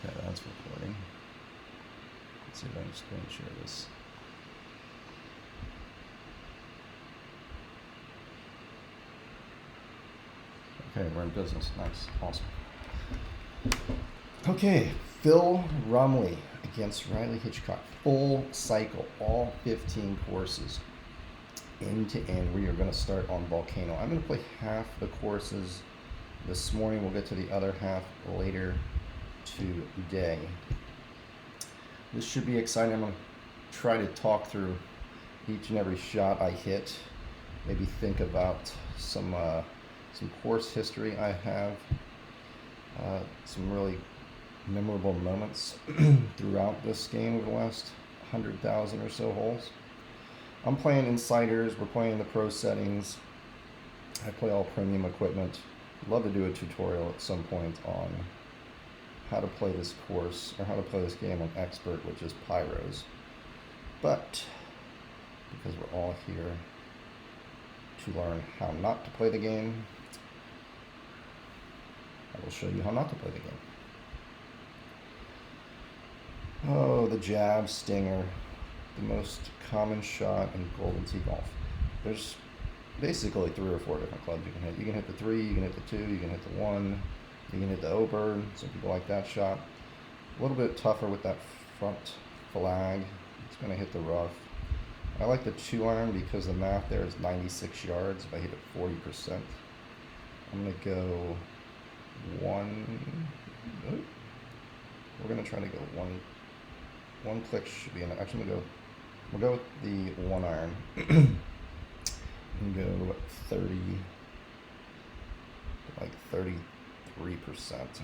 Okay, that's recording. Let's see if I can screen share this. Okay, we're in business. Nice. Awesome. Okay, Phil Rumley against Riley Hitchcock. Full cycle, all 15 courses. End to end. We are going to start on Volcano. I'm going to play half the courses this morning. We'll get to the other half later today. This should be exciting. I'm going to try to talk through each and every shot I hit. Maybe think about some course history I have. Some really memorable moments throughout this game over the last 100,000 or so holes. I'm playing insiders. We're playing the pro settings. I play all premium equipment. Love to do a tutorial at some point on how to play this course or how to play this game on expert, which is pyros. But because we're all here to learn how not to play the game, I will show you how not to play the game. Oh, the jab stinger, the most common shot in Golden Tee golf. There's basically 3 or 4 different clubs you can hit. You can hit the 3, you can hit the 2, you can hit the 1, you can hit the O-bird. Some people like that shot. A little bit tougher with that front flag. It's going to hit the rough. I like the 2-iron because the math there is 96 yards. If I hit it 40%, I'm going to go we're going to try to go one click should be enough. Actually, we'll go with the 1-iron and go 33%.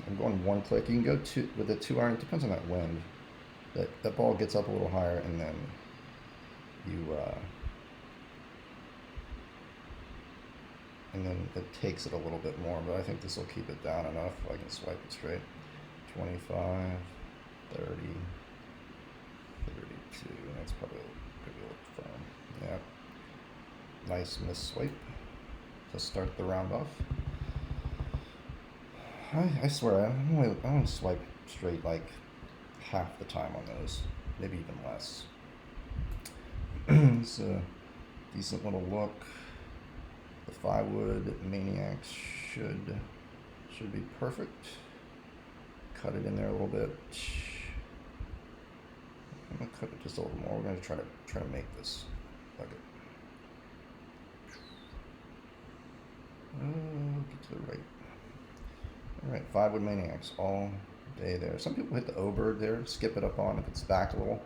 I'm going 1 click. You can go with the 2-iron. It depends on that wind. That ball gets up a little higher, and then it takes it a little bit more, but I think this will keep it down enough. I can swipe it straight. 25, 30, 32. That's probably a little firm. Yeah. Nice miss swipe to start the round off. I swear, I only swipe straight like half the time on those, maybe even less. It's a decent little look. The 5-wood Maniacs should be perfect. Cut it in there a little bit. I'm gonna cut it just a little more. We're gonna try to make this bucket. Get to the right. All right, 5-wood Maniacs all day there. Some people hit the O-bird there, skip it up on if it's back a little.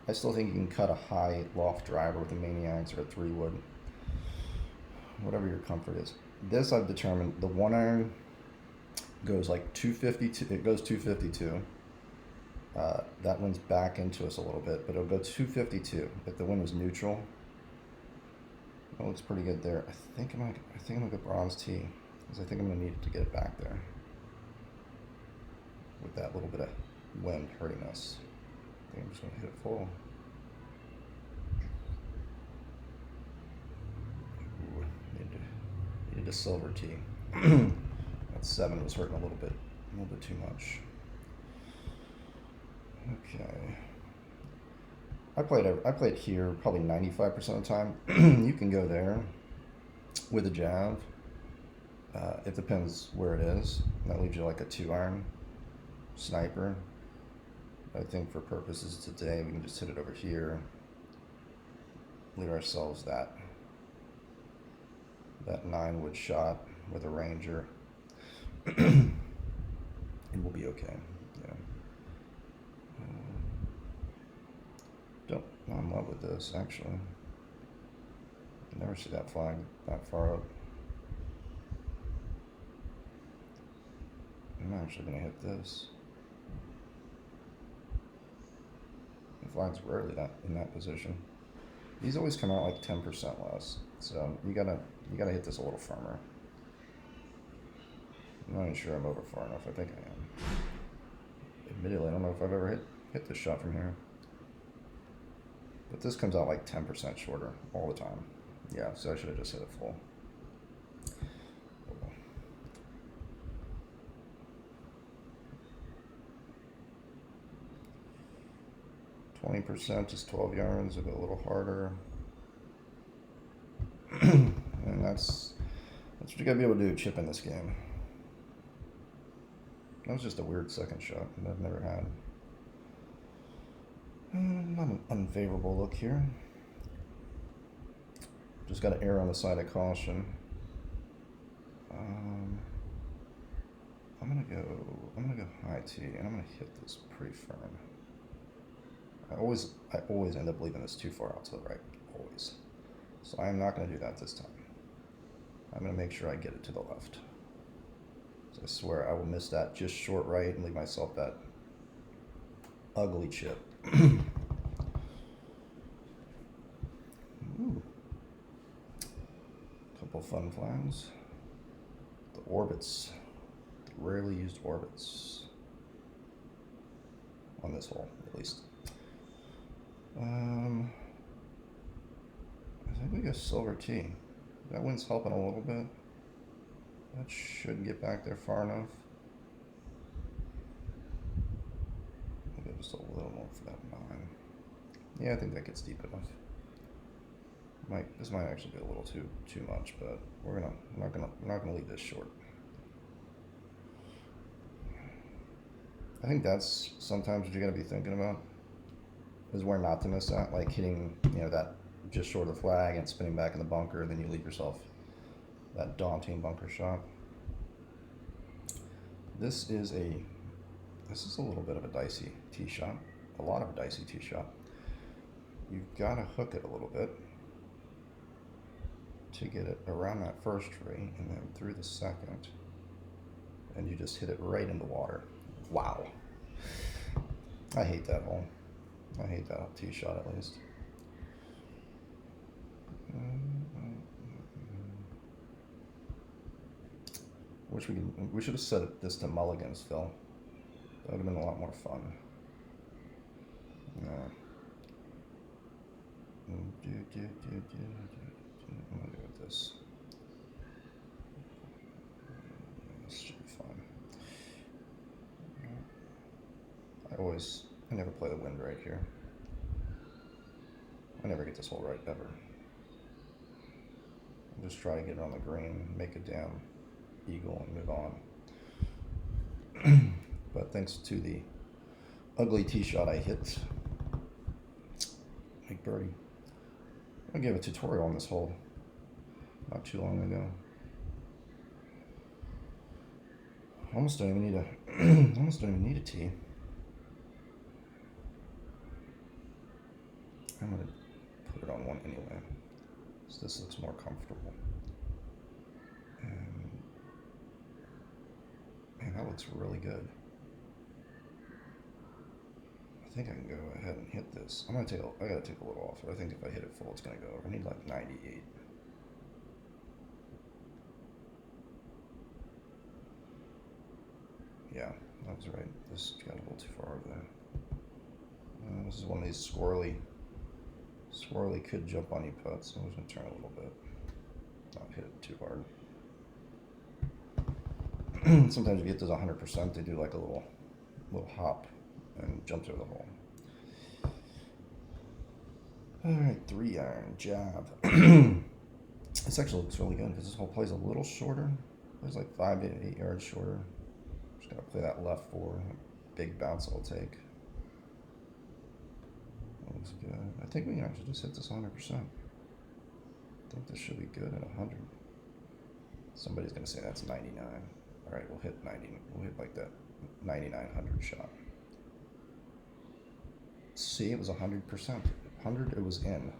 I still think you can cut a high loft driver with a Maniacs or a 3-wood. Whatever your comfort is. This I've determined, the 1-iron goes like 252. It goes 252. That wind's back into us a little bit, but it'll go 252 if the wind was neutral. That looks pretty good there. I think I'm gonna go bronze tee because I think I'm gonna need to get it back there with that little bit of wind hurting us. I think I'm just gonna hit it full. Needed a silver tee. That 7 was hurting a little bit too much. Okay. I played here probably 95% of the time. You can go there with a jab. It depends where it is. That leaves you like a 2-iron sniper. I think for purposes today, we can just hit it over here. Leave ourselves that 9-wood shot with a Ranger, and we'll be okay. Yeah. I'm in love with this, actually. I never see that flag that far up. I'm actually going to hit this. The flag's rarely in that position. These always come out like 10% less, so you gotta hit this a little firmer. I'm not even sure I'm over far enough. I think I am. Admittedly, I don't know if I've ever hit this shot from here. But this comes out like 10% shorter all the time. Yeah, so I should have just hit it full. 20% is 12 yards. I'll go a little harder. And that's what you gotta be able to do, chip in this game. That was just a weird second shot that I've never had. Not an unfavorable look here. Just got to err on the side of caution. I'm gonna go high tee, and I'm gonna hit this pretty firm. I always end up leaving this too far out to the right, always. So I am not gonna do that this time. I'm gonna make sure I get it to the left. So I swear I will miss that just short right and leave myself that ugly chip. Ooh. Couple fun flags. The orbits. The rarely used orbits. On this hole, at least. I think we go silver tee. That wind's helping a little bit. That should get back there far enough. Maybe just a little more for that 9. Yeah, I think that gets deep enough. This might actually be a little too much, but we're not gonna leave this short. I think that's sometimes what you gotta be thinking about is where not to miss that, like hitting that just short of the flag and spinning back in the bunker, then you leave yourself that daunting bunker shot. This is a little bit of a dicey tee shot, a lot of a dicey tee shot. You've got to hook it a little bit to get it around that first tree and then through the second, and you just hit it right in the water. Wow. I hate that hole. I hate that tee shot at least. Wish we should have set this to mulligans, Phil. That would have been a lot more fun. No. I'm gonna go with this. This should be fun. I never play the wind right here. I never get this hole right ever. I just try to get it on the green, make a damn eagle, and move on. But thanks to the ugly tee shot I hit, make birdie. I gave a tutorial on this hole not too long ago. Almost don't even need a tee. I'm gonna put it on one anyway, so this looks more comfortable. And man, that looks really good. I think I can go ahead and hit this. I gotta take a little off. I think if I hit it full, it's gonna go over. I need like 98. Yeah, that was right. This got a little too far over there. This is one of these squirrely could jump on you putts, so I'm just gonna turn a little bit. Not hit it too hard. Sometimes if you hit those 100%, they do like a little hop and jump through the hole. All right, 3-iron jab. This actually looks really good because this hole plays a little shorter. It's like 5 to 8 yards shorter. Just gotta play that left 4. Big bounce I'll take. That looks good. I think we can actually just hit this 100%. I think this should be good at 100. Somebody's gonna say that's 99. All right, we'll hit 90. We'll hit like that 9900 shot. See, it was 100%. 100, it was in.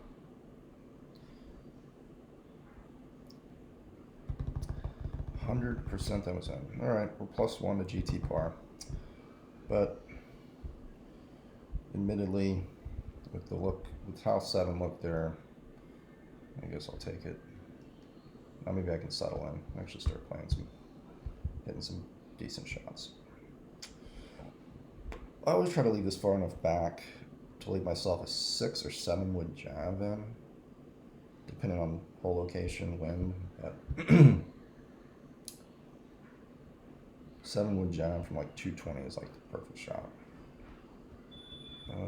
100% that was in. All right, we're +1 to GT par. But admittedly, with how 7 looked there, I guess I'll take it. Now maybe I can settle in. Actually start hitting some decent shots. I always try to leave this far enough back to leave myself a 6 or 7 wood jab in, depending on hole location, wind. But 7 wood jab from like 220 is like the perfect shot.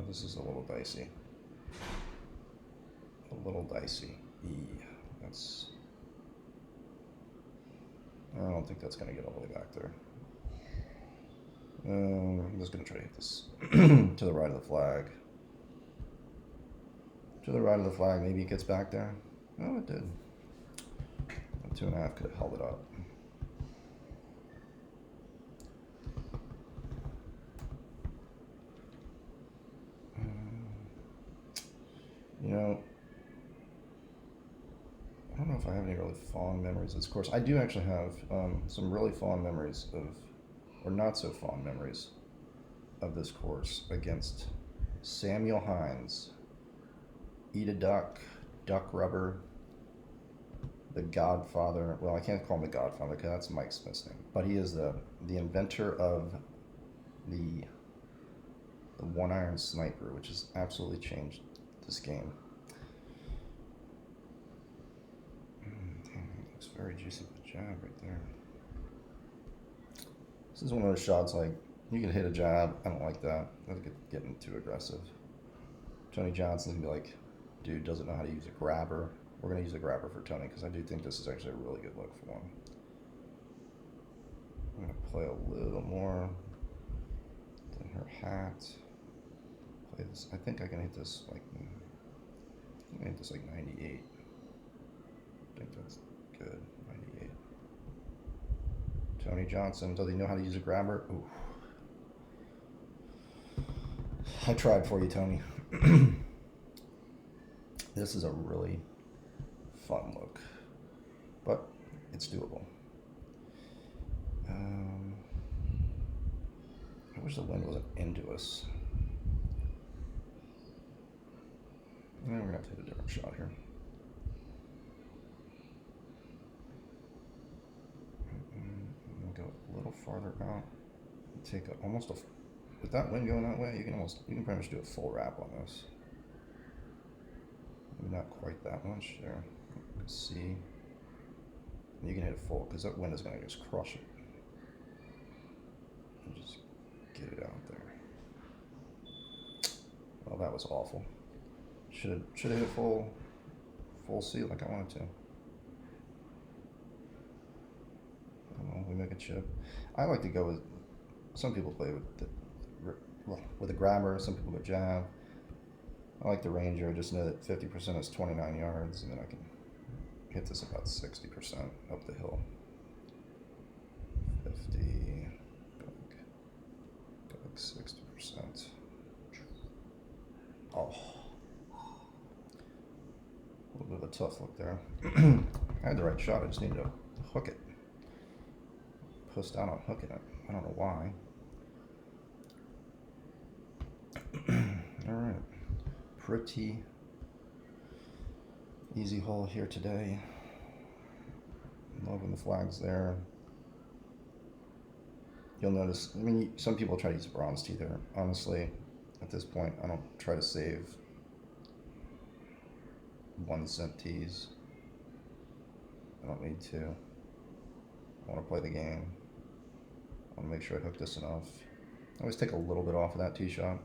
This is a little dicey. A little dicey. That's. I don't think that's going to get all the way back there. I'm just going to try to hit this to the right of the flag. To the right of the flag. Maybe it gets back there. No, it did. 2.5 could have held it up. You know, I don't know if I have any really fond memories of this course. I do actually have some really fond memories of, or not so fond memories of this course against Samuel Hines. Eat a duck, duck rubber, the godfather. Well, I can't call him the godfather because that's Mike Smith's name. But he is the inventor of the one iron sniper, which has absolutely changed this game. Damn, it looks very juicy with a jab right there. This is one of those shots like you can hit a jab. I don't like that. That's getting too aggressive. Tony Johnson's gonna be like, dude doesn't know how to use a grabber. We're gonna use a grabber for Tony because I do think this is actually a really good look for him. I'm gonna play a little more than her hat. Play this. I think I can hit this like. I'm gonna hit this like 98. I think that's good. 98. Tony Johnson, does he know how to use a grabber? Ooh. I tried for you, Tony. This is a really fun look, but it's doable. I wish the wind wasn't into us. We're gonna have to hit a different shot here. I'm gonna go a little farther out. Take almost a. With that wind going that way, you can pretty much do a full wrap on this. Maybe not quite that much there. Let's see. You can hit it full because that wind is gonna just crush it. And just get it out there. Well, that was awful. Should have hit full C like I wanted to. I don't know, we make a chip. I like to go with. Some people play with a grabber. Some people go jab. I like the Ranger. I just know that 50% is 29 yards, and then I can hit this about 60% up the hill. 50, go like 60%. Oh. A little bit of a tough look there. I had the right shot, I just needed to hook it. Pushed out on hooking it. I don't know why. Alright. Pretty easy hole here today. Loving the flags there. You'll notice, I mean, some people try to use bronze tee there. Honestly, at this point, I don't try to save 1-cent tees. I don't need to. I want to play the game. I want to make sure I hook this enough. I always take a little bit off of that tee shot.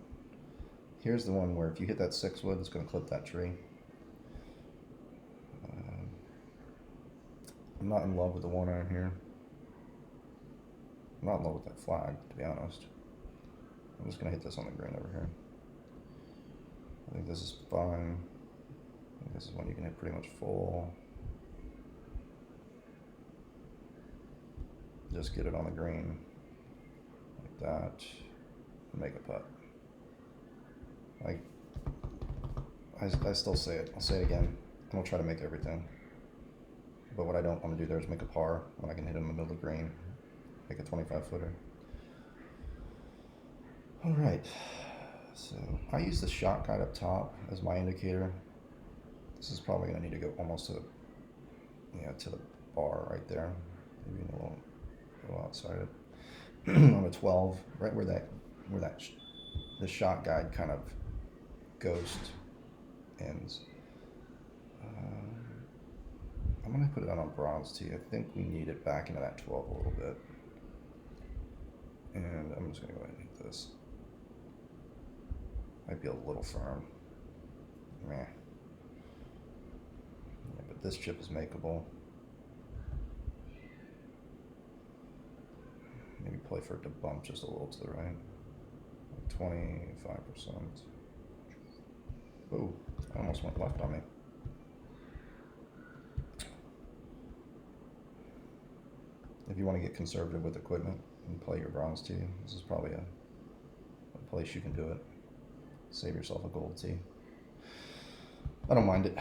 Here's the one where if you hit that 6-wood, it's going to clip that tree. I'm not in love with the 1-iron here. I'm not in love with that flag, to be honest. I'm just going to hit this on the green over here. I think this is fine. I think this is one you can hit pretty much full. Just get it on the green like that and make a putt. I still say it. I'll say it again. I'm going to try to make everything. But what I don't want to do there is make a par when I can hit it in the middle of the green. Make a 25-footer. All right. So I use the shot guide up top as my indicator. This is probably going to need to go almost to the bar right there. Maybe a little outside it. On a 12, right where the shot guide kind of ghost ends. I'm going to put it out on bronze tee. I think we need it back into that 12 a little bit. And I'm just going to go ahead and hit this. Might be a little firm. Meh. Yeah, but this chip is makeable. Maybe play for it to bump just a little to the right. 25%. Oh, I almost went left on me. If you want to get conservative with equipment and play your bronze tee, this is probably a place you can do it. Save yourself a gold tee. I don't mind it.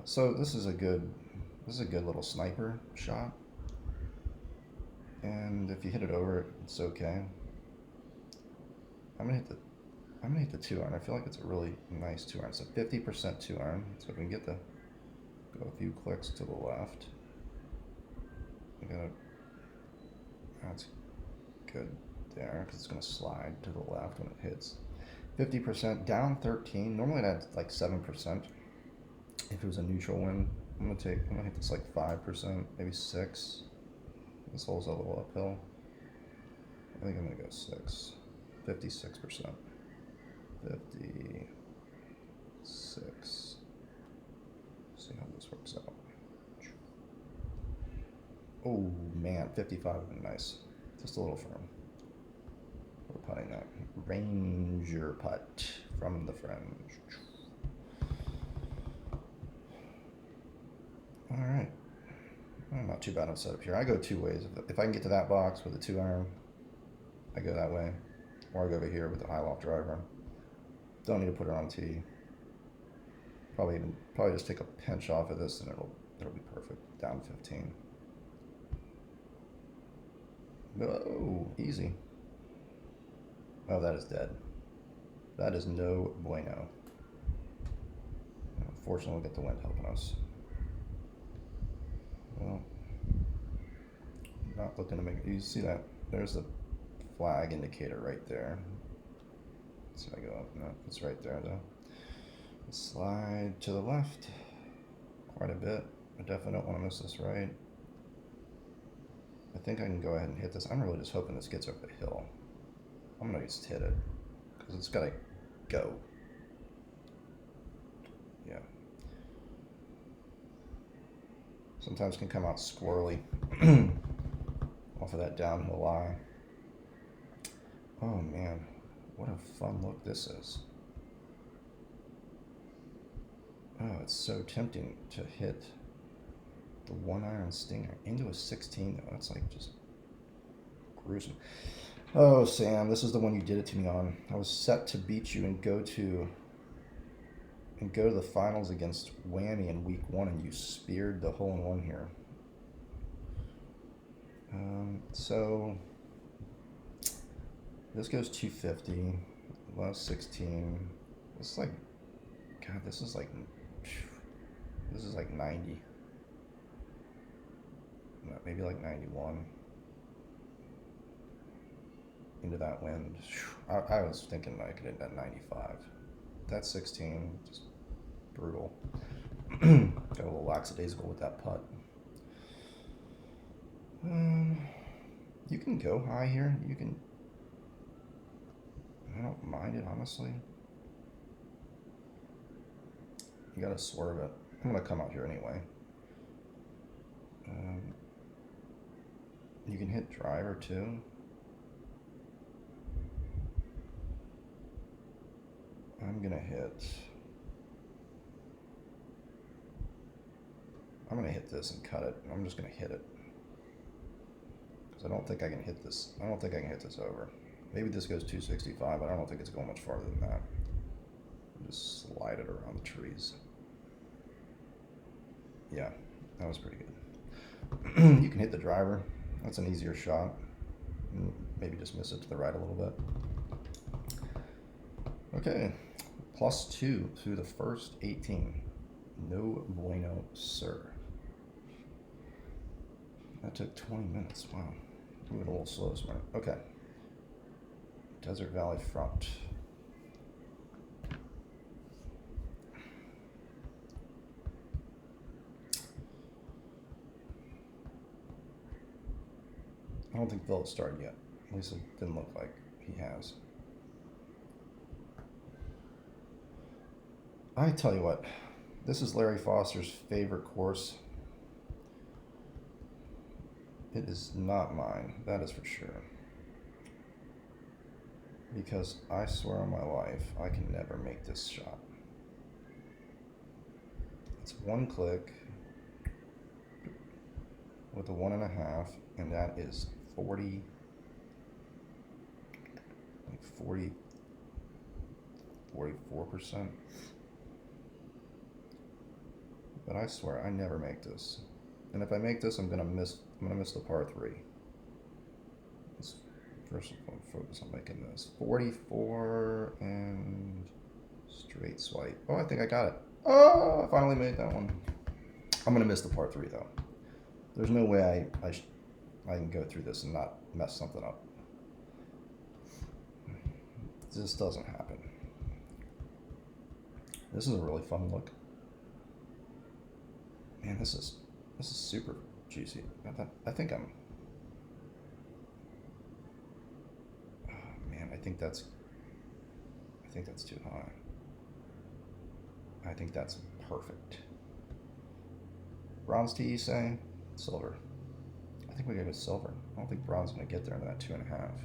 So this is a good little sniper shot. And if you hit it over, it's okay. I'm gonna hit the 2-iron. I feel like it's a really nice 2-iron. It's a 50% 2-iron. So if we can get go a few clicks to the left. That's good there, because it's gonna slide to the left when it hits. 50% down 13. Normally I'd add like 7%. If it was a neutral wind, I'm gonna hit this like 5%, maybe 6. This hole's a little uphill. I think I'm gonna go 6. 56%. 56. See how this works out. Oh man, 55 would be nice. Just a little firm. We're putting that Ranger putt from the fringe. All right. Not too bad of a setup here. I go two ways. If I can get to that box with a 2-iron, I go that way. Or I go over here with the high loft driver. Don't need to put it on tee. Probably just take a pinch off of this and it'll be perfect. Down 15. Oh, easy. Oh, that is dead. That is no bueno. Unfortunately, we'll get the wind helping us. Well, not looking to make it. You see that? There's the flag indicator right there. So I go up. No, it's right there though. Slide to the left quite a bit. I definitely don't want to miss this right. I think I can go ahead and hit this. I'm really just hoping this gets up the hill. I'm gonna just hit it because it's gotta go. Yeah. Sometimes can come out squirrely off of that downhill lie. Oh man, what a fun look this is. Oh, it's so tempting to hit the 1-iron stinger into a 16 though. That's like just gruesome. Oh, Sam, this is the one you did it to me on. I was set to beat you and go to the finals against Whammy in week 1, and you speared the hole-in-one here. So this goes 250, last 16. It's like, God, this is like 90. Maybe like 91. Into that wind. I was thinking I could hit that 95. That 16, just brutal. Got a little lackadaisical with that putt. You can go high here. I don't mind it, honestly. You gotta swerve it. I'm gonna come out here anyway. You can hit driver too. I'm gonna hit this and cut it. I'm just gonna hit it because I don't think I can hit this. I don't think I can hit this over. Maybe this goes 265, but I don't think it's going much farther than that. Just slide it around the trees. Yeah, that was pretty good. You can hit the driver. That's an easier shot. Maybe just miss it to the right a little bit. Okay, +2 through the first 18. No bueno, sir. That took 20 minutes. Wow. Moving a little slow this morning. Okay. Desert Valley front. I don't think Phil has started yet. At least it didn't look like he has. I tell you what, this is Larry Foster's favorite course. It is not mine, that is for sure. Because I swear on my life, I can never make this shot. It's one click with a 1.5, and that is 40, like 44%. But I swear I never make this. And if I make this, I'm gonna miss the par 3. Let's first of all focus on making this 44 and straight swipe. Oh, I think I got it. Oh, I finally made that one. I'm gonna miss the par 3 though. There's no way I can go through this and not mess something up. This doesn't happen. This is a really fun look. Man, this is super juicy. I think I'm. Oh, man, I think that's too high. I think that's perfect. Bronze tee, you say? Silver. I think we go with silver. I don't think bronze is gonna get there into that 2.5.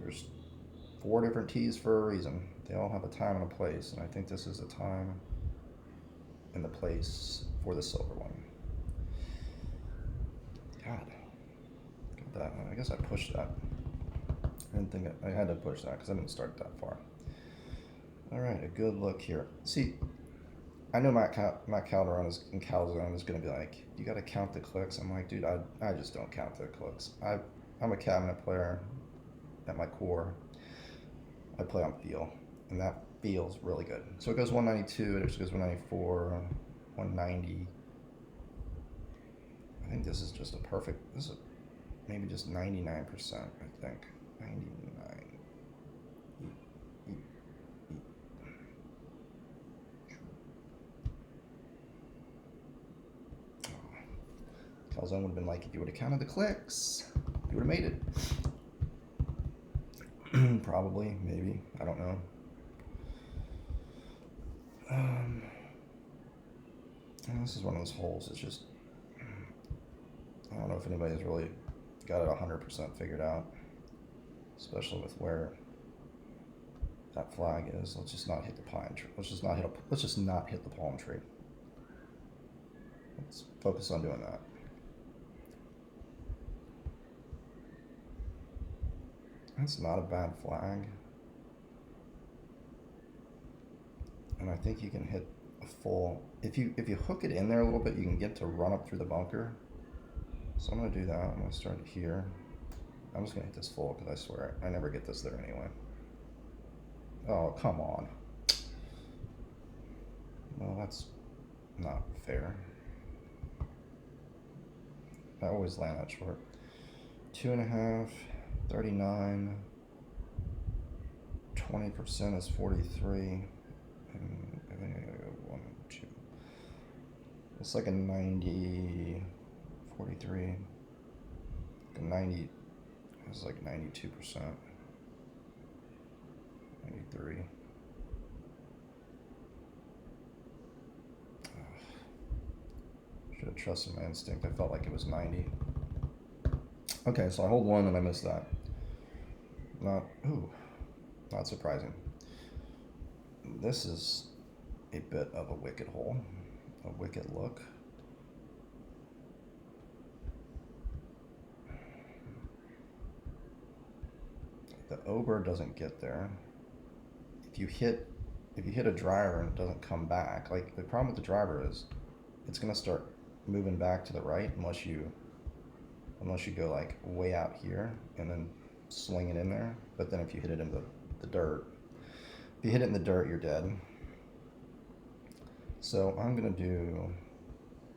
There's 4 different tees for a reason. They all have a time and a place, and I think this is the time and the place for the silver one. God, got that. I guess I pushed that. I didn't think I had to push that because I didn't start that far. All right, a good look here. See, I know Matt Calderon is going to be like, you got to count the clicks. I'm like, dude, I just don't count the clicks. I'm a cabinet player at my core. I play on feel, and that feels really good. So it goes 192, it actually goes 194, 190. I think this is just a perfect, this is maybe just 99%, I think. 99. Calzone would have been like, if you would have counted the clicks, you would have made it. Probably, maybe, I don't know. This is one of those holes. It's just, I don't know if anybody's really got it 100% figured out, especially with where that flag is. Let's just not hit the pine tree. Let's just not hit the palm tree. Let's focus on doing that. That's not a bad flag. And I think you can hit a full, if you hook it in there a little bit, you can get to run up through the bunker. So I'm gonna do that. I'm gonna start here. I'm just gonna hit this full because I swear I never get this there anyway. Oh, come on. Well, that's not fair. I always land that short. 2.5, 39, 20% is 43. And I think I gotta go 1, 2. It's like a 90, 43. Like a 90. It's like 92%. 93. Should have trusted my instinct. I felt like it was 90. Okay, so I hold 1 and I missed that. Not surprising. This is a bit of a wicked hole, a wicked look. The over doesn't get there. If you hit a driver and it doesn't come back, like the problem with the driver is it's gonna start moving back to the right unless you go like way out here and then swing it in there. But then if you hit it in the dirt, if you hit it in the dirt, you're dead. So I'm gonna do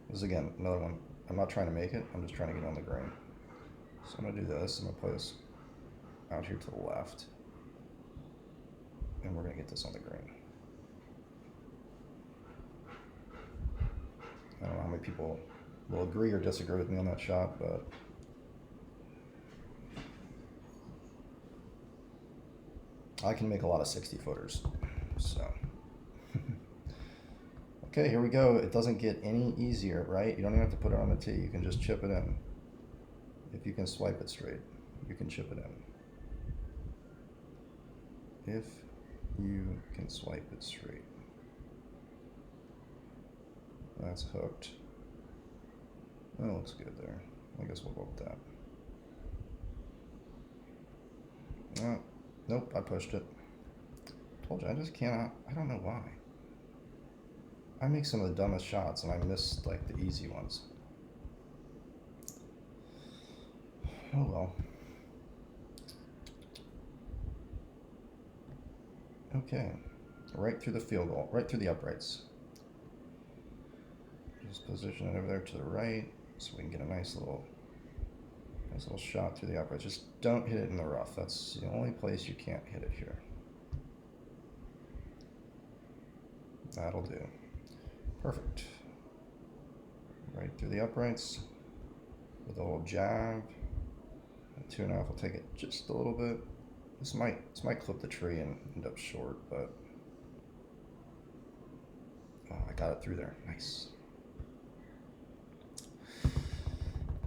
this is, again, another one. I'm not trying to make it, I'm just trying to get on the green. So I'm gonna do this. I'm gonna play this out here to the left, and we're gonna get this on the green. I don't know how many people will agree or disagree with me on that shot, but I can make a lot of 60 footers. So, okay, here we go. It doesn't get any easier, right? You don't even have to put it on the tee. You can just chip it in. If you can swipe it straight, you can chip it in. If you can swipe it straight. That's hooked. That looks good there. I guess we'll go with that. Nope, I pushed it. Told you, I just cannot, I don't know why. I make some of the dumbest shots and I miss like the easy ones. Oh well. Okay, right through the field goal, right through the uprights. Just position it over there to the right so we can get a nice little shot through the uprights. Just don't hit it in the rough. That's the only place you can't hit it here. That'll do. Perfect. Right through the uprights with a little jab. At 2.5 will take it just a little bit. This might clip the tree and end up short, but I got it through there. Nice.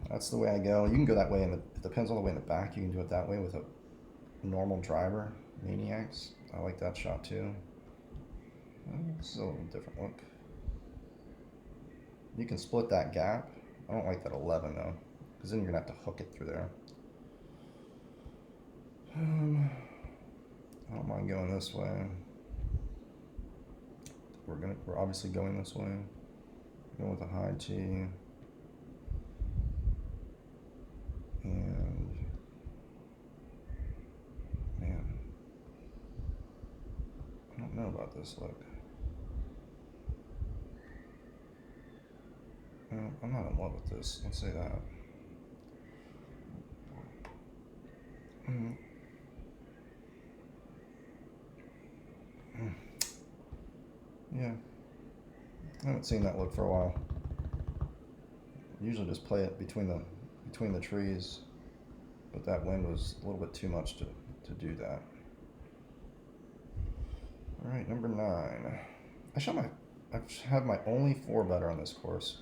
That's the way I go. You can go that way, and it depends on the way in the back. You can do it that way with a normal driver, Maniacs. I like that shot too. This is a little different look. You can split that gap. I don't like that 11 though, because then you're gonna have to hook it through there. I don't mind going this way. We're obviously going this way. Going with a high tee. And man, I don't know about this look. I'm not in love with this. Let's say that. Yeah, I haven't seen that look for a while. Usually just play it between the trees, but that wind was a little bit too much to do that. All right, number 9. I've had my only 4-better on this course.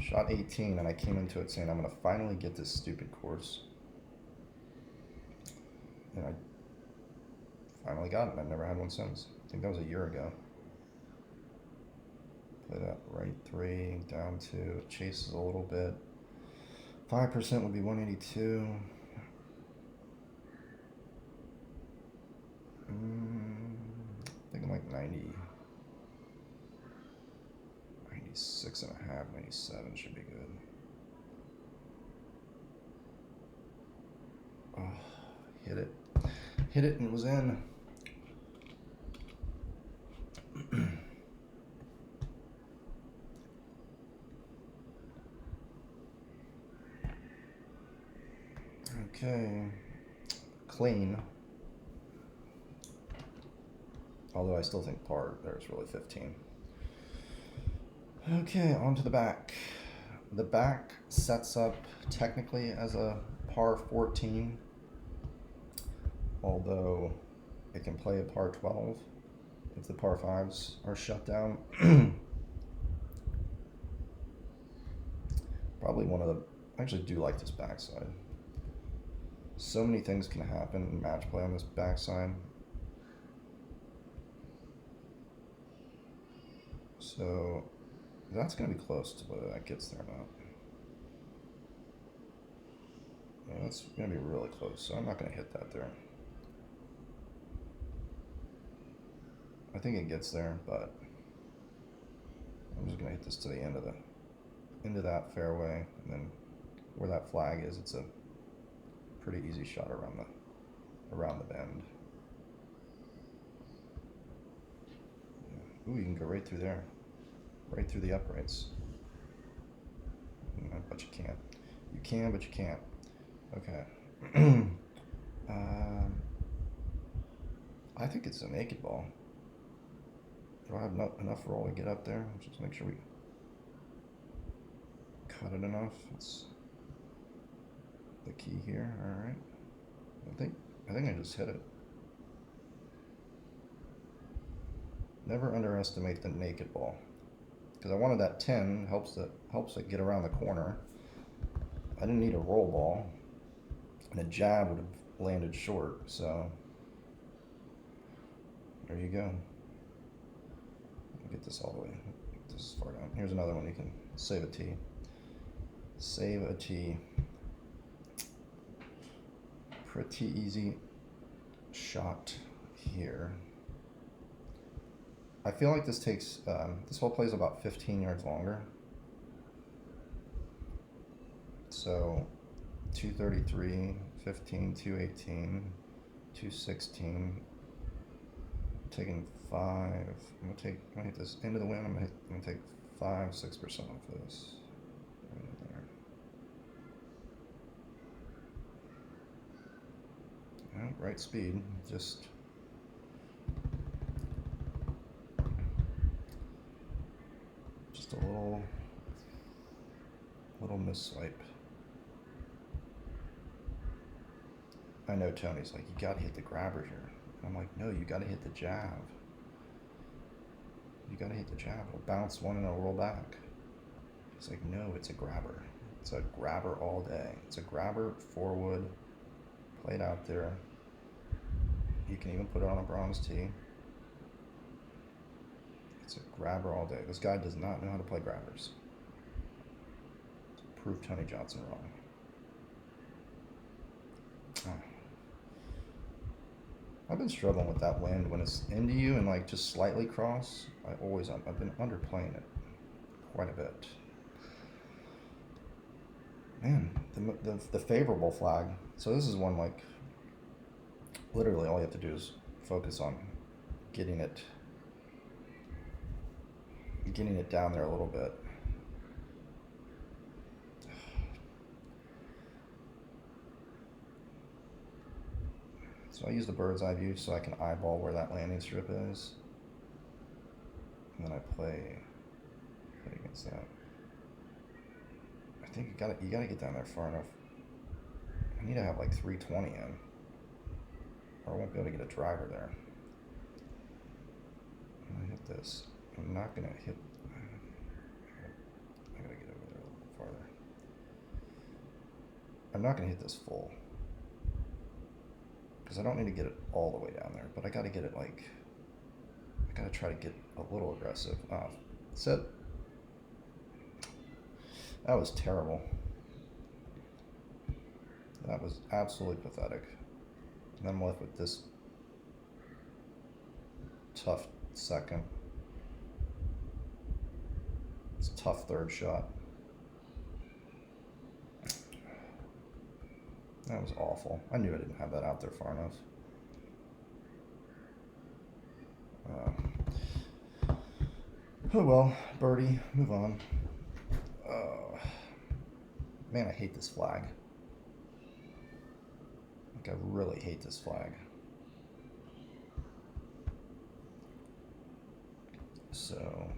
Shot 18, and I came into it saying I'm gonna finally get this stupid course, and I finally got it. I've never had one since. I think that was a year ago. Play that right 3, down 2, it chases a little bit. 5% would be 182. I think I'm like 96.5, 97 should be good. Oh, hit it, and it was in. Okay, clean. Although I still think par there's really 15. Okay, on to the back. The back sets up technically as a par 14, although it can play a par 12 if the par 5s are shut down. Probably one of the, I actually do like this backside. So many things can happen in match play on this backside. So that's going to be close to whether that gets there or not. Yeah, that's going to be really close, so I'm not going to hit that there. I think it gets there, but I'm just going to hit this to the end of that fairway, and then where that flag is, it's a pretty easy shot around the bend. Yeah. Ooh, you can go right through there, right through the uprights. But you can't. You can, but you can't. Okay. I think it's a naked ball. Do I have enough roll to get up there? Just make sure we cut it enough. That's the key here. All right. I think I just hit it. Never underestimate the naked ball. Because I wanted that 10, helps it get around the corner. I didn't need a roll ball. And a jab would have landed short, so there you go. Get this all the way. Get this far down. Here's another one. You can save a tee. Save a tee. Pretty easy shot here. I feel like this takes, this hole plays about 15 yards longer. So 233, 15, 218, 216. Taking 5. I'm gonna hit this into the wind. I'm gonna take 5-6% off this. Right there. Right speed. Just a little misswipe. I know Tony's like, you gotta hit the grabber here. I'm like, no, you gotta hit the jab. You gotta hit the jab. It'll bounce one and it'll roll back. He's like, no, it's a grabber. It's a grabber all day. It's a grabber, 4-wood, played out there. You can even put it on a bronze tee. It's a grabber all day. This guy does not know how to play grabbers. Prove Tony Johnson wrong. I've been struggling with that wind when it's into you and like just slightly cross. I've been underplaying it quite a bit. Man, the favorable flag. So this is one like literally all you have to do is focus on getting it down there a little bit. So I use the bird's eye view so I can eyeball where that landing strip is. And then I play against that. I think you gotta get down there far enough. I need to have like 320 in, or I won't be able to get a driver there. I'm gonna hit this. I'm not gonna hit. I gotta get over there a little bit farther. I'm not gonna hit this full because I don't need to get it all the way down there, but I gotta get it like. I gotta try to get a little aggressive. Set. That was terrible. That was absolutely pathetic. And I'm left with this tough second. It's a tough third shot. That was awful. I knew I didn't have that out there far enough. Oh well, birdie, move on. Man, I hate this flag. Like, I really hate this flag. So,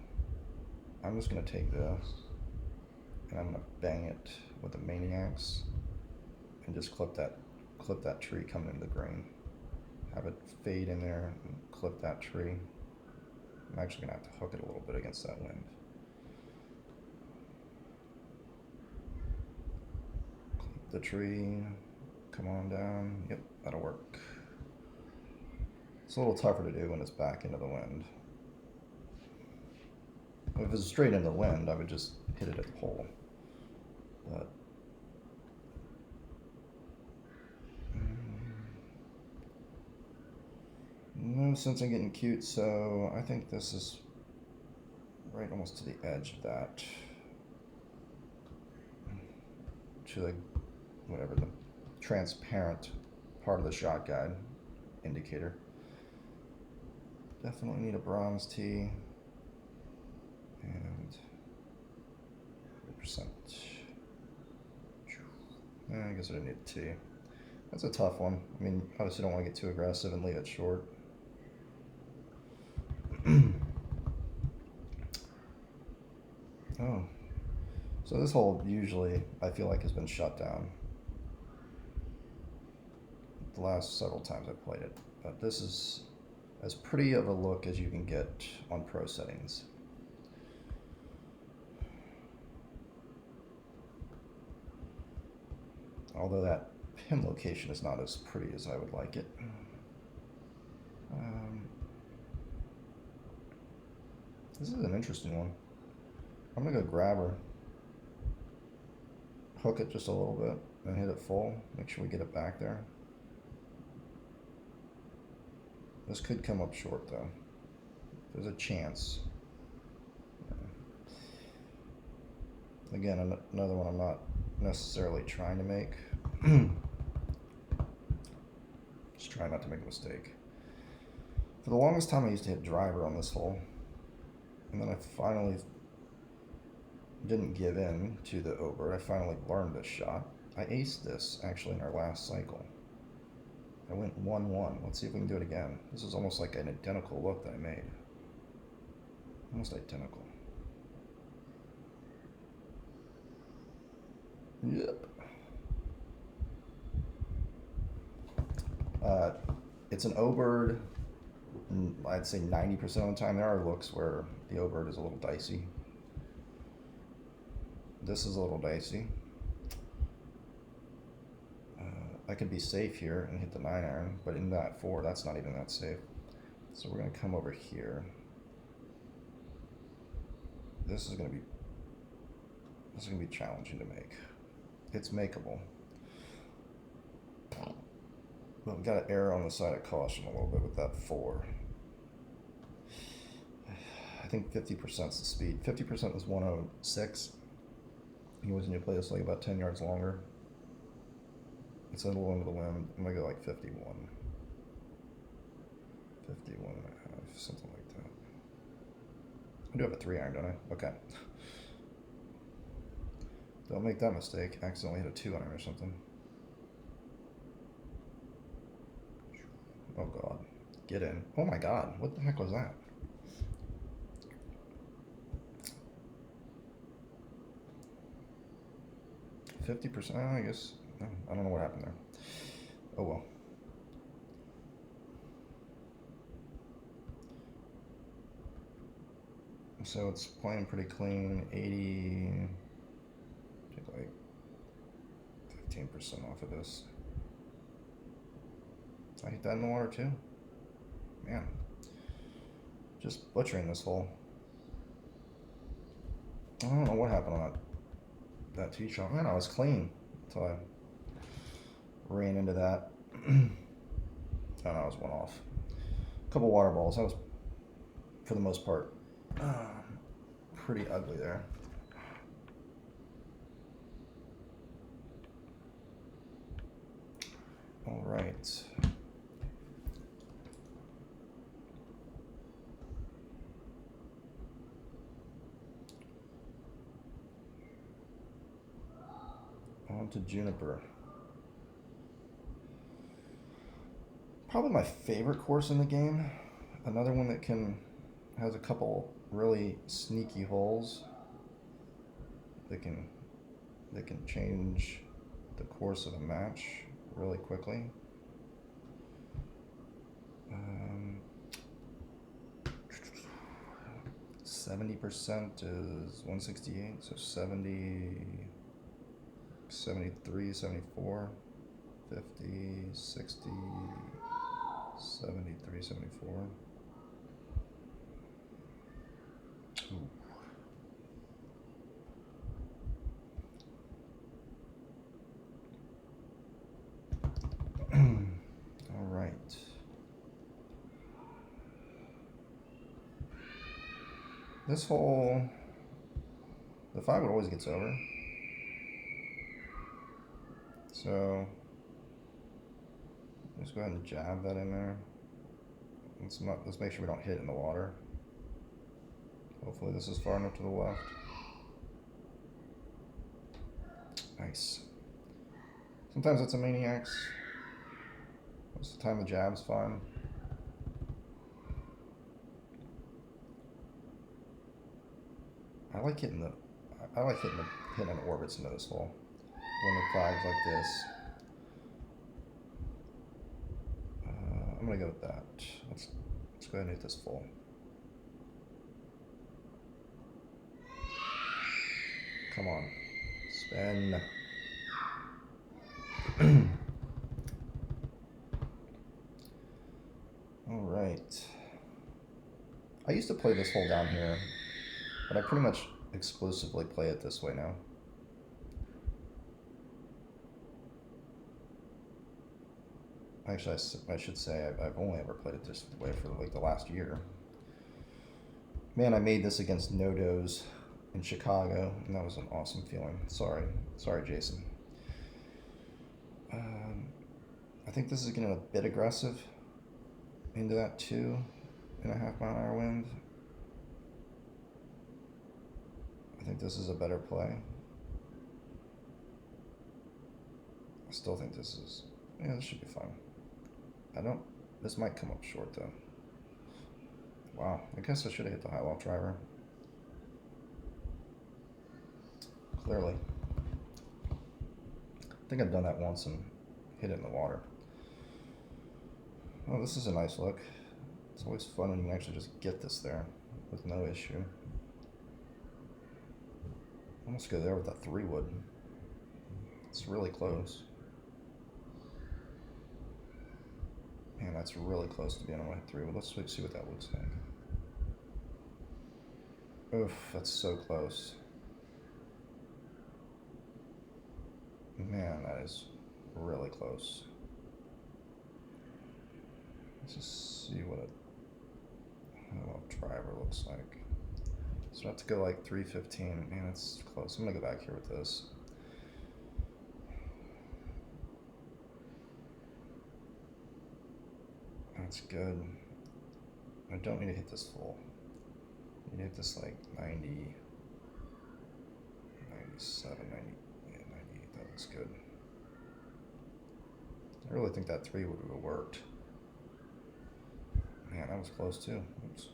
I'm just gonna take this, and I'm gonna bang it with the Maniacs, and just clip that tree coming into the green. Have it fade in there and clip that tree. I'm actually gonna have to hook it a little bit against that wind. Clip the tree, come on down. Yep, that'll work. It's a little tougher to do when it's back into the wind. If it was straight into the wind, I would just hit it at the hole. But no sense in getting cute, so I think this is right almost to the edge of that. To the, whatever, the transparent part of the shot guide indicator. Definitely need a bronze tee. And 100%. I guess I didn't need a tee. That's a tough one. I mean, obviously don't want to get too aggressive and leave it short. Oh. So this hole usually, I feel like, has been shut down the last several times I've played it. But this is as pretty of a look as you can get on pro settings. Although that pin location is not as pretty as I would like it. This is an interesting one. I'm gonna go grab her, hook it just a little bit, and hit it full. Make sure we get it back there. This could come up short though. There's a chance. Again, another one I'm not necessarily trying to make. Just try not to make a mistake. For the longest time I used to hit driver on this hole. And then I finally didn't give in to the over. I finally learned this shot. I aced this actually in our last cycle. I went 1-1. Let's see if we can do it again. This is almost like an identical look that I made. Almost identical. Yep. It's an O-bird. I'd say 90% of the time. There are looks where the O-bird is a little dicey. This is a little dicey. I could be safe here and hit the 9-iron, but in that 4, that's not even that safe. So we're gonna come over here. This is gonna be challenging to make. It's makeable, but we got to err on the side of caution a little bit with that 4. I think 50% is the speed. 50% is 106. You always need to play this like about 10 yards longer. It's a little into the wind. I'm gonna go like 51. 51 and a half, something like that. I do have a 3-iron, don't I? Okay. Don't make that mistake. Accidentally hit a 2-iron or something. Oh god. Get in. Oh my god. What the heck was that? %, I guess. I don't know what happened there. Oh well. So it's playing pretty clean. 80. Take like 15% off of this. I hit that in the water too. Man. Just butchering this hole. I don't know what happened on that tee shot. Man, I was clean until I ran into that. Oh no, I was one off. A couple water balls. That was, for the most part, pretty ugly there. All right. On to Juniper. Probably my favorite course in the game. Another one that has a couple really sneaky holes that can change the course of a match really quickly. 70% is 168, so 70, 73, 74, 50, 60, 73, 74. Ooh. All right. This hole, the 5 wood always gets over. So let's go ahead and jab that in there. Let's make sure we don't hit it in the water. Hopefully this is far enough to the left. Nice. Sometimes it's a maniacs. Most of the time the jab's fine. I like hitting the orbits into this hole when the flag's like this. I'm gonna go with that. Let's go ahead and hit this full. Come on. Spin. All right. I used to play this hole down here, but I pretty much exclusively play it this way now. Actually, I should say I've only ever played it this way for like the last year. Man, I made this against No-Dos in Chicago, and that was an awesome feeling. Sorry, Jason. I think this is getting a bit aggressive into that 2.5 mile an hour wind. I think this is a better play. I still think this should be fine. This might come up short though. Wow, I guess I should have hit the high loft driver. Clearly. I think I've done that once and hit it in the water. Oh, this is a nice look. It's always fun when you can actually just get this there with no issue. Almost go there with that 3-wood. It's really close. Man, that's really close to being on my 3-wood. Let's see what that looks like. Oof, that's so close. Man, that is really close. Let's just see what a driver looks like. So I have to go like 315. Man, that's close. I'm gonna go back here with this. That's good. I don't need to hit this full. I need to hit this like 90, 97, 90, yeah, 98. That looks good. I really think that 3 would have worked. Man, that was close too. Oops.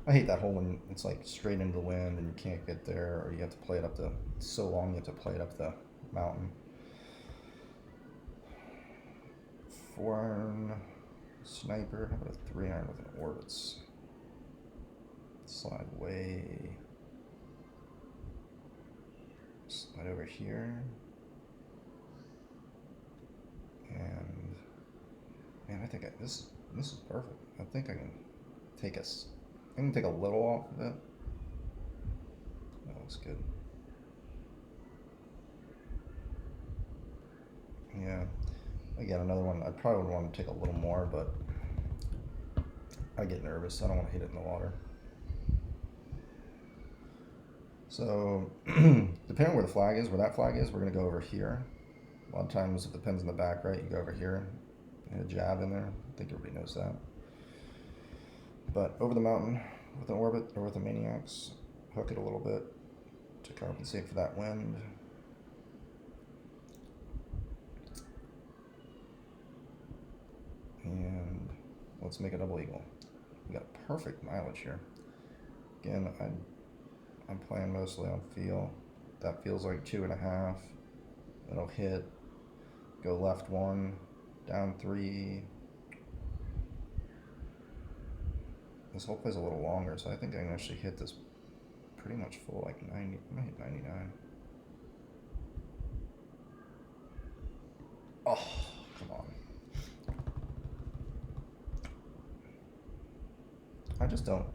I hate that hole when it's like straight into the wind and you can't get there, or you have to play it up so long you have to play it up the mountain. 4-iron sniper. How about a 3-iron with an orbits? Slide over here. And man, I think this is perfect. I think I can take a little off of it. That looks good. Yeah. Again, another one. I probably would want to take a little more, but I get nervous. I don't want to hit it in the water. So, depending on where the flag is, where that flag is, we're going to go over here. A lot of times, if the pin's in the back, right, you go over here and a jab in there. I think everybody knows that. But over the mountain with an orbit or with a maniacs, hook it a little bit to compensate for that wind. And let's make a double eagle. We got a perfect mileage here. Again, I'm playing mostly on feel. That feels like 2.5. It'll hit. Go left 1, down 3. This whole play's a little longer, so I think I can actually hit this pretty much full, like 90. I might hit 99. Oh, come on. I just don't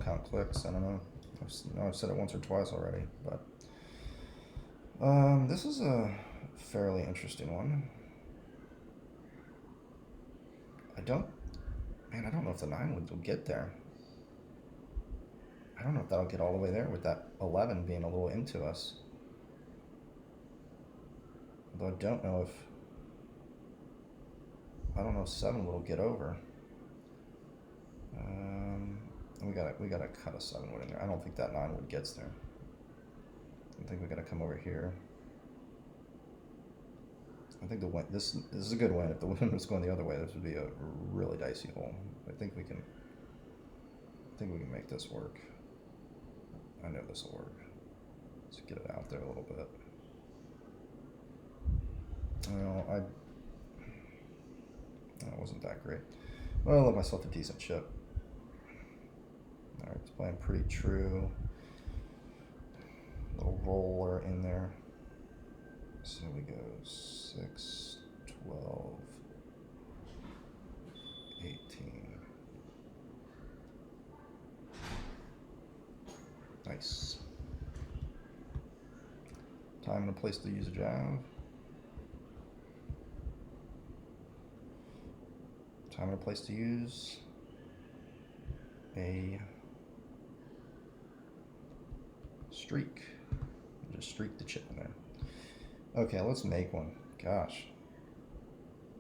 count clicks. I don't know. I've said it once or twice already, but this is a fairly interesting one. I don't know if the 9 wood will get there. I don't know if that'll get all the way there with that 11 being a little into us. Although I don't know if 7 wood will get over. We gotta cut a 7 wood in there. I don't think that 9 wood gets there. I think we gotta come over here. I think the wind. This is a good win. If the wind was going the other way, this would be a really dicey hole. I think we can make this work. I know this will work. Let's get it out there a little bit. Well, That wasn't that great. Well, I left myself a decent chip. Alright, it's playing pretty true. Little roller in there. So we go 6, 12, 18. Nice. Time and a place to use a jab. Time and a place to use a streak. Just streak the chip in there. Okay, let's make one. Gosh.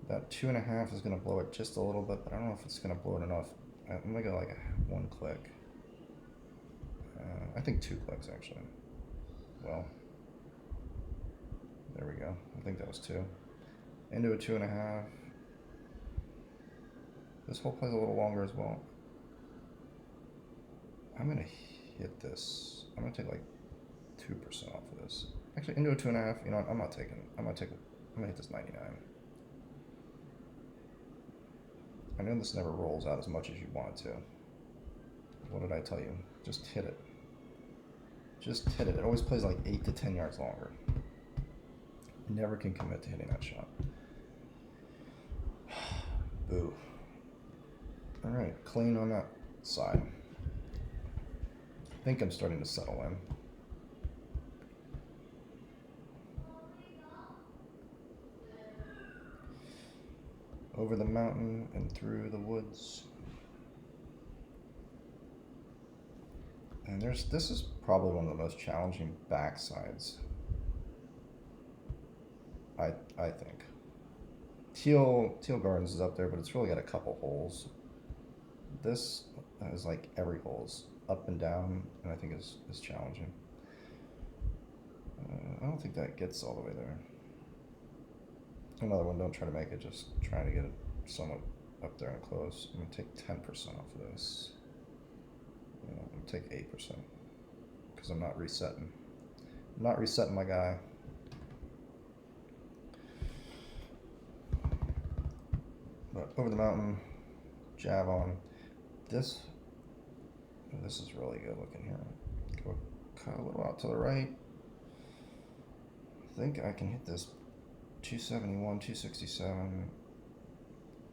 That 2.5 is going to blow it just a little bit, but I don't know if it's going to blow it enough. I'm going to go like a 1 click. I think 2 clicks actually. Well, there we go. I think that was 2. Into a 2.5. This hole plays a little longer as well. I'm going to hit this. I'm going to take like 2% off of this. Actually, into a 2.5. You know what? I'm going to hit this 99. I know this never rolls out as much as you want it to. What did I tell you? Just hit it. Just hit it. It always plays like 8 to 10 yards longer. Never can commit to hitting that shot. Boo. Alright, clean on that side. I think I'm starting to settle in. Over the mountain and through the woods. And this is probably one of the most challenging backsides, I think. Teal Gardens is up there, but it's really got a couple holes. This is like every hole is up and down, and I think is challenging. I don't think that gets all the way there. Another one, don't try to make it, just trying to get it somewhat up there and close. I'm going to take 10% off of this. I'm going to take 8% because I'm not resetting. I'm not resetting my guy. But over the mountain, jab on. This is really good looking here. Go cut a little out to the right. I think I can hit this 271, 267.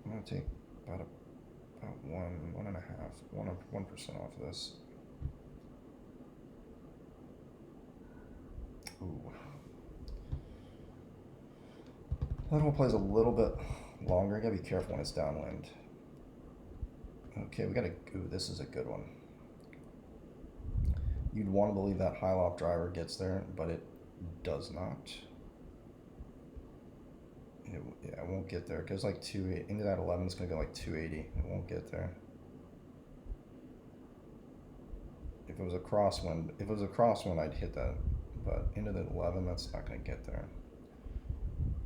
I'm going to take about 1% off of this. Ooh. That one plays a little bit longer. You gotta be careful when it's downwind. Okay, ooh, this is a good one. You'd want to believe that high loft driver gets there, but it does not. It won't get there. It goes like 280. Into that 11, it's gonna go like 280. It won't get there. If it was a crosswind, I'd hit that. But into the 11, that's not gonna get there.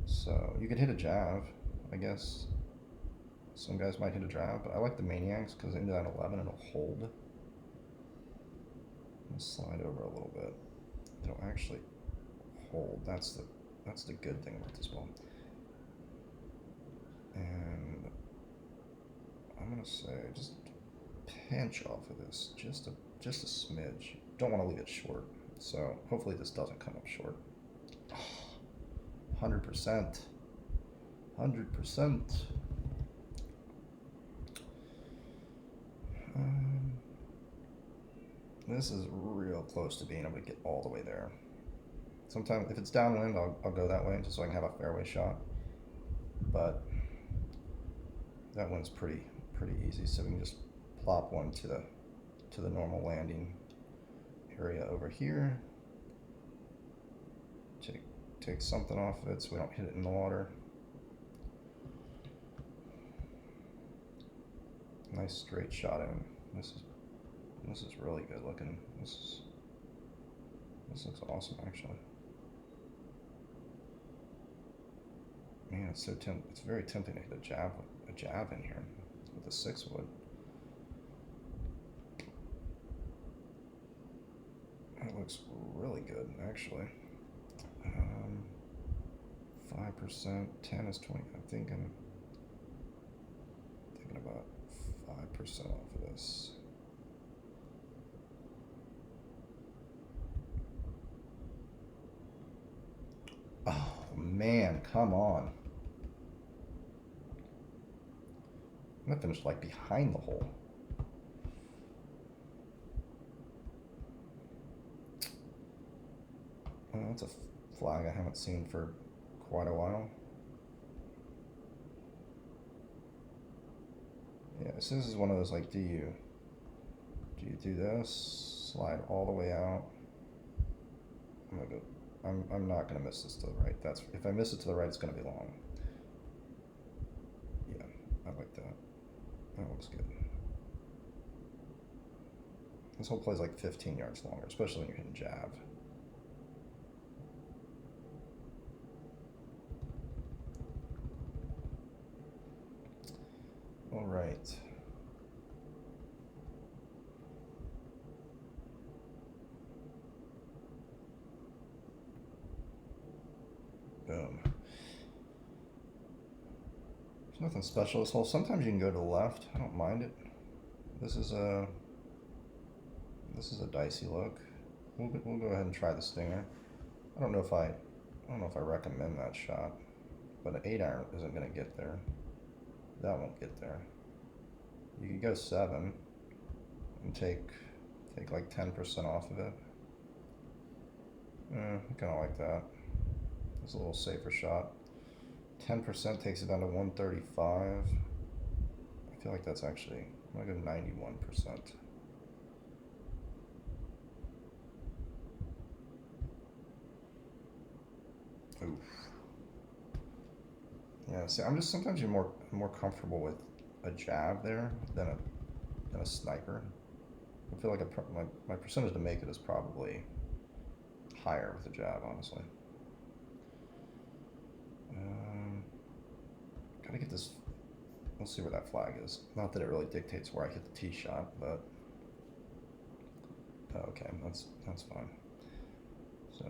So you could hit a jab, I guess. Some guys might hit a jab, but I like the Maniacs because into that 11 it'll hold. I'll slide over a little bit. It'll actually hold. That's the good thing about this ball. And I'm gonna say just pinch off of this, just a smidge. Don't want to leave it short. So hopefully this doesn't come up short. 100%. 100%. This is real close to being able to get all the way there. Sometimes if it's downwind, I'll go that way just so I can have a fairway shot. But that one's pretty easy, so we can just plop one to the normal landing area over here. Take something off of it so we don't hit it in the water. Nice straight shot in. This is really good looking. This looks awesome actually. Man, it's very tempting to hit a jab in here with the 6-wood. That looks really good actually. 5%, 10 is 20. I'm thinking taking about 5% off of this. Oh man, come on. I'm gonna finish like behind the hole. Oh, that's a flag I haven't seen for quite a while. Yeah, so this is one of those like, do you do this, slide all the way out? I'm gonna go. I'm not gonna miss this to the right. That's if I miss it to the right, it's gonna be long. Yeah, I like that. That looks good. This whole play's like 15 yards longer, especially when you're hitting jab. All right. Boom. There's nothing special this hole. Sometimes you can go to the left. I don't mind it. This is a dicey look. We'll go ahead and try the stinger. I don't know if I recommend that shot, but an 8-iron isn't going to get there. That won't get there. You could go 7 and take like 10% off of it. I kind of like that. It's a little safer shot. 10% takes it down to 135. I feel like that's actually, I'm gonna go 91%. Oof. Yeah, see, sometimes you're more comfortable with a jab there than a sniper. I feel like my percentage to make it is probably higher with a jab, honestly. Gotta get this. We'll see where that flag is. Not that it really dictates where I hit the tee shot, but okay, that's fine. So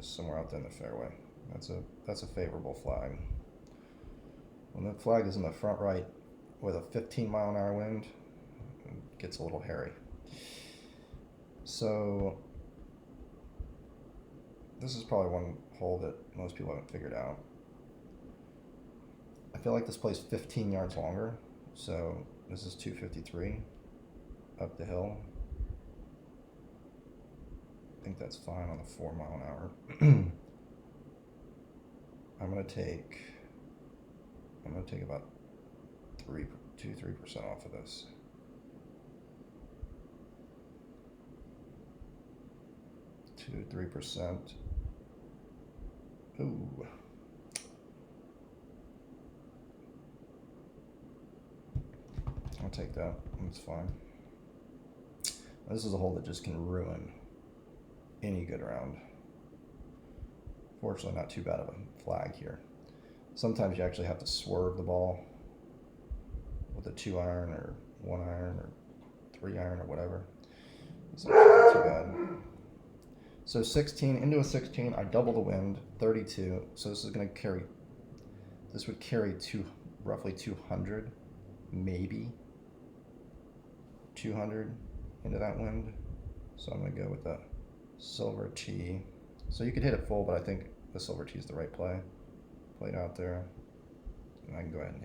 somewhere out there in the fairway. That's a favorable flag. When the flag is in the front right with a 15-mile-an-hour wind, it gets a little hairy. So this is probably one hole that most people haven't figured out. I feel like this plays 15 yards longer, so this is 253 up the hill. I think that's fine on the 4-mile-an-hour. I'm gonna take about 3% off of this. 2-3%. Ooh. I'll take that. That's fine. This is a hole that just can ruin any good round. Fortunately, not too bad of a flag here. Sometimes you actually have to swerve the ball with a 2-iron or 1-iron or 3-iron or whatever. It's not too bad. So 16 into a 16, I double the wind, 32. So this is going to carry. This would carry roughly 200, maybe 200 into that wind. So I'm going to go with the silver tee. So you could hit it full, but I think the silver tee is the right play. Play it out there, and I can go ahead and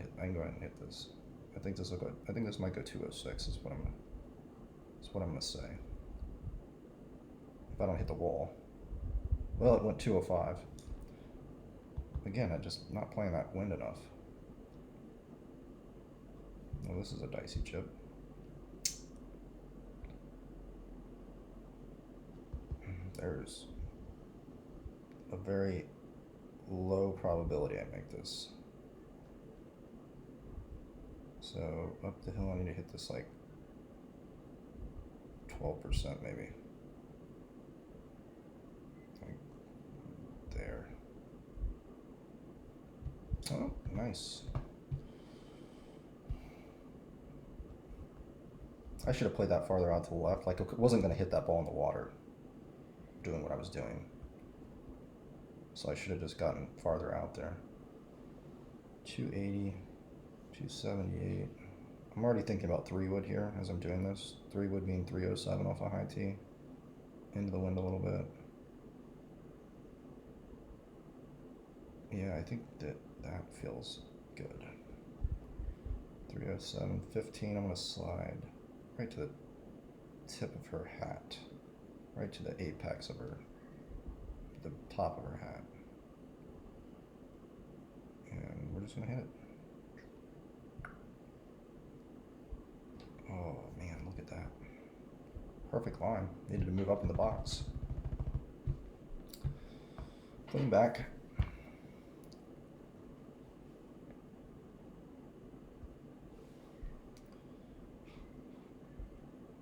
hit this. I think this will go. I think this might go 206. Is what I'm gonna say. If I don't hit the wall. Well, it went 205. Again, I'm just not playing that wind enough. Well, this is a dicey chip. There's a very low probability I make this. So up the hill I need to hit this like 12% maybe. Like there. Oh, nice. I should have played that farther out to the left. Like, I wasn't going to hit that ball in the water doing what I was doing. So I should have just gotten farther out there. 280, 278. I'm already thinking about 3-wood here as I'm doing this. 3-wood being 307 off a high tee. Into the wind a little bit. Yeah, I think that feels good. 307, 15, I'm going to slide right to the tip of her hat. Right to the apex of her, the top of her hat. And we're just going to hit it. Oh man, look at that. Perfect line. Needed to move up in the box. Putting back